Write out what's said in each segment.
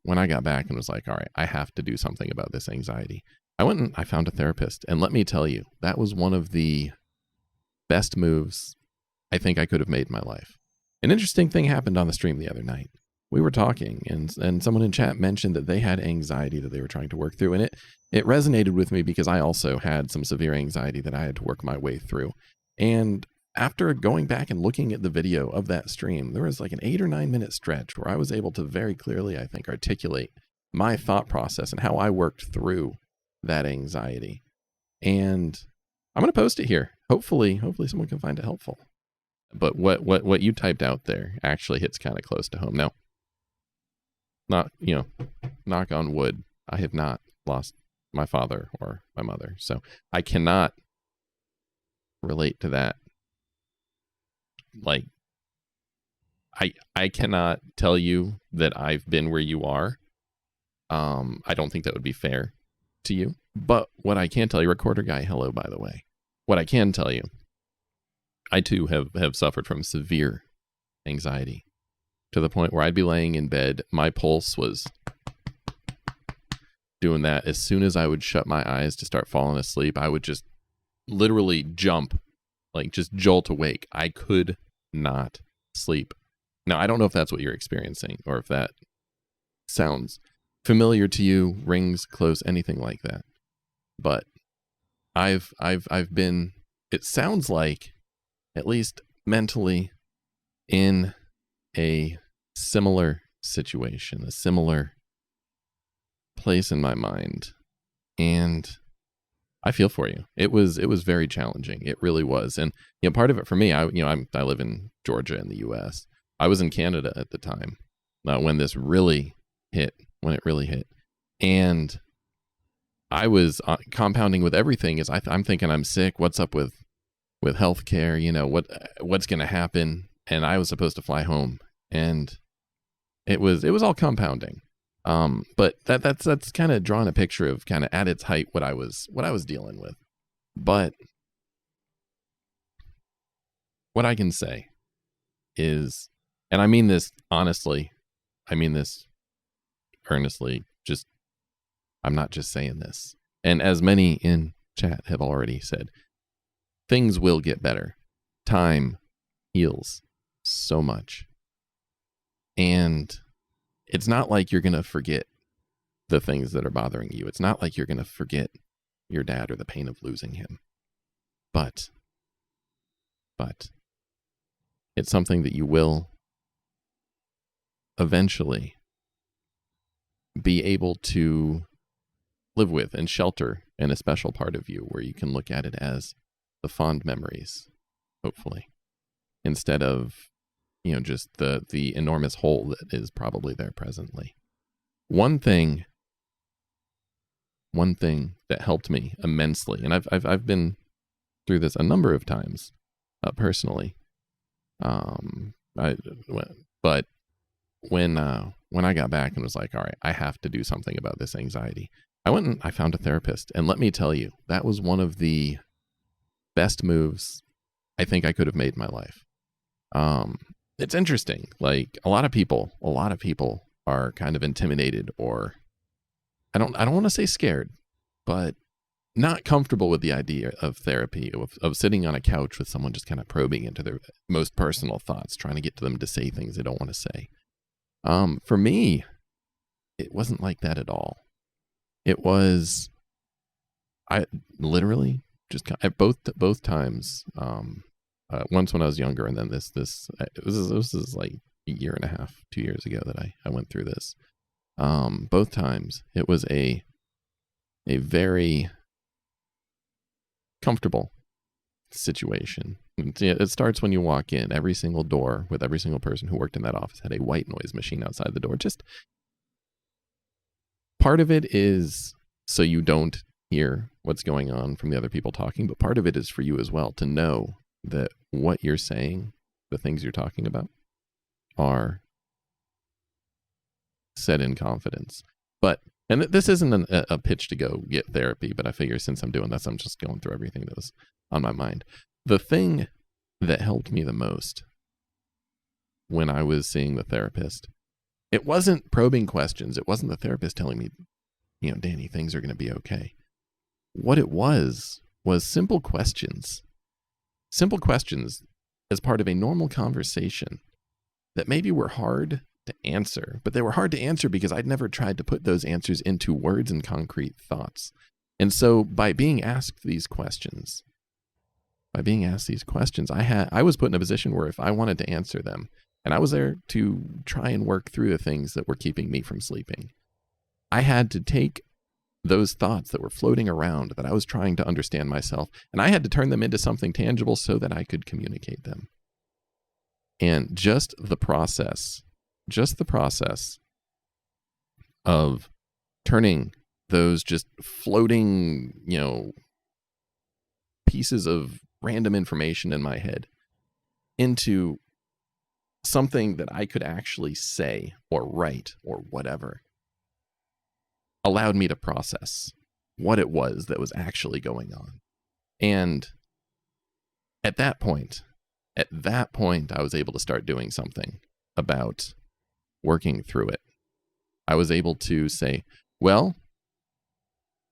when I got back and was like, all right, I have to do something about this anxiety, I went and I found a therapist. And let me tell you, that was one of the best moves I think I could have made in my life. An interesting thing happened on the stream the other night. We were talking and someone in chat mentioned that they had anxiety that they were trying to work through. And it resonated with me because I also had some severe anxiety that I had to work my way through. And after going back and looking at the video of that stream, there was like an 8 or 9 minute stretch where I was able to very clearly, I think, articulate my thought process and how I worked through that anxiety. And I'm going to post it here. Hopefully someone can find it helpful. But what you typed out there actually hits kind of close to home. Now, not, knock on wood, I have not lost my father or my mother. So I cannot relate to that. Like, I cannot tell you that I've been where you are. I don't think that would be fair to you. But what I can tell you, recorder guy, hello, by the way. What I can tell you, I too have suffered from severe anxiety to the point where I'd be laying in bed. My pulse was doing that. As soon as I would shut my eyes to start falling asleep, I would just literally jump, like just jolt awake. I could not sleep. Now, I don't know if that's what you're experiencing or if that sounds familiar to you, rings close, anything like that. But I've been, it sounds like, at least mentally, in a similar situation, a similar place in my mind. And I feel for you. It was very challenging. It really was. And part of it for me, I live in Georgia in the US. I was in Canada at the time when this really hit, when it really hit. And I was compounding with everything is I'm thinking I'm sick. What's up with healthcare? What's going to happen? And I was supposed to fly home, and it was all compounding. But that's kind of drawn a picture of kind of at its height what I was dealing with. But what I can say is, and I mean this honestly, I mean this earnestly, just, I'm not just saying this. And as many in chat have already said, things will get better. Time heals so much. And it's not like you're going to forget the things that are bothering you. It's not like you're going to forget your dad or the pain of losing him. But it's something that you will eventually be able to live with and shelter in a special part of you where you can look at it as the fond memories, hopefully, instead of, just the enormous hole that is probably there presently. One thing that helped me immensely, and I've been through this a number of times personally, but when I got back and was like, all right, I have to do something about this anxiety, I went and I found a therapist. And let me tell you, that was one of the best moves I think I could have made in my life. It's interesting. Like a lot of people are kind of intimidated, or I don't want to say scared, but not comfortable with the idea of therapy, of sitting on a couch with someone just kind of probing into their most personal thoughts, trying to get to them to say things they don't want to say. For me, it wasn't like that at all. It was, I literally just at both times. Once when I was younger, and then this was like a year and a half, 2 years ago that I went through this. Both times it was a very comfortable situation. It starts when you walk in. Every single door with every single person who worked in that office had a white noise machine outside the door. Just part of it is so you don't hear what's going on from the other people talking, but part of it is for you as well to know that what you're saying, the things you're talking about, are said in confidence. And this isn't a pitch to go get therapy, but I figure since I'm doing this, I'm just going through everything that was on my mind. The thing that helped me the most when I was seeing the therapist It wasn't probing questions. It wasn't the therapist telling me, Danny, things are going to be okay. What it was simple questions. Simple questions as part of a normal conversation that maybe were hard to answer, but they were hard to answer because I'd never tried to put those answers into words and concrete thoughts. And so by being asked these questions, I was put in a position where if I wanted to answer them, and I was there to try and work through the things that were keeping me from sleeping, I had to take those thoughts that were floating around that I was trying to understand myself, and I had to turn them into something tangible so that I could communicate them. And just the process of turning those just floating, pieces of random information in my head into something that I could actually say or write or whatever allowed me to process what it was that was actually going on. And at that point, I was able to start doing something about working through it. I was able to say, well,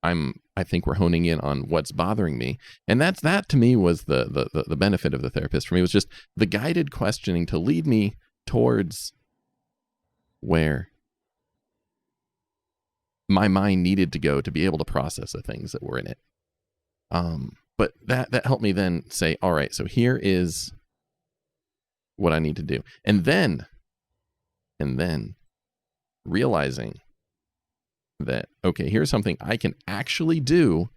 I think we're honing in on what's bothering me. And that to me was the benefit of the therapist. For me, was just the guided questioning to lead me towards where my mind needed to go to be able to process the things that were in it. But that helped me then say, all right, so here is what I need to do. And then realizing that, okay, here's something I can actually do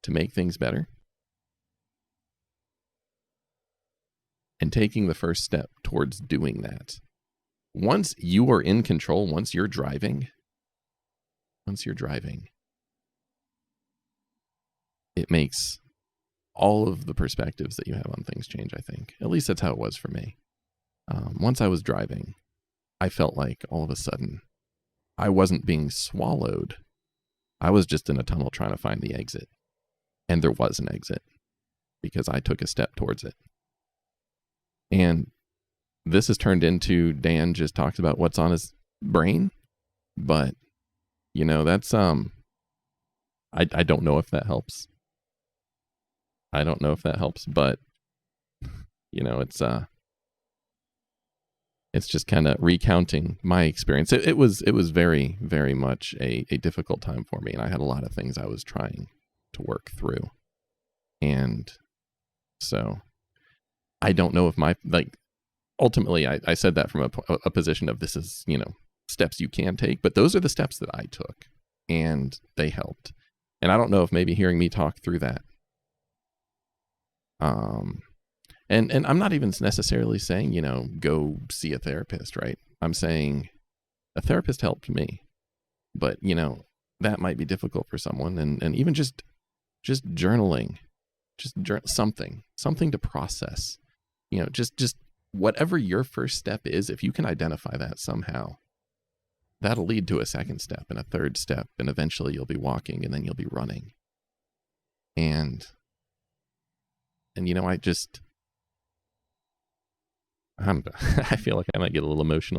to make things better. And taking the first step towards doing that. Once you are in control, once you're driving, it makes all of the perspectives that you have on things change, I think. At least that's how it was for me. Once I was driving, I felt like all of a sudden I wasn't being swallowed. I was just in a tunnel trying to find the exit. And there was an exit because I took a step towards it. And this has turned into Dan just talks about what's on his brain. But, that's, I don't know if that helps. But, it's just kind of recounting my experience. It was very, very much a difficult time for me. And I had a lot of things I was trying to work through. And so I don't know if ultimately I said that from a position of this is, steps you can take, but those are the steps that I took and they helped. And I don't know if maybe hearing me talk through that, and I'm not even necessarily saying, go see a therapist, right? I'm saying a therapist helped me, but, that might be difficult for someone. And even just journaling, something to process, just whatever your first step is, if you can identify that somehow, that'll lead to a second step and a third step. And eventually you'll be walking and then you'll be running. And I feel like I might get a little emotional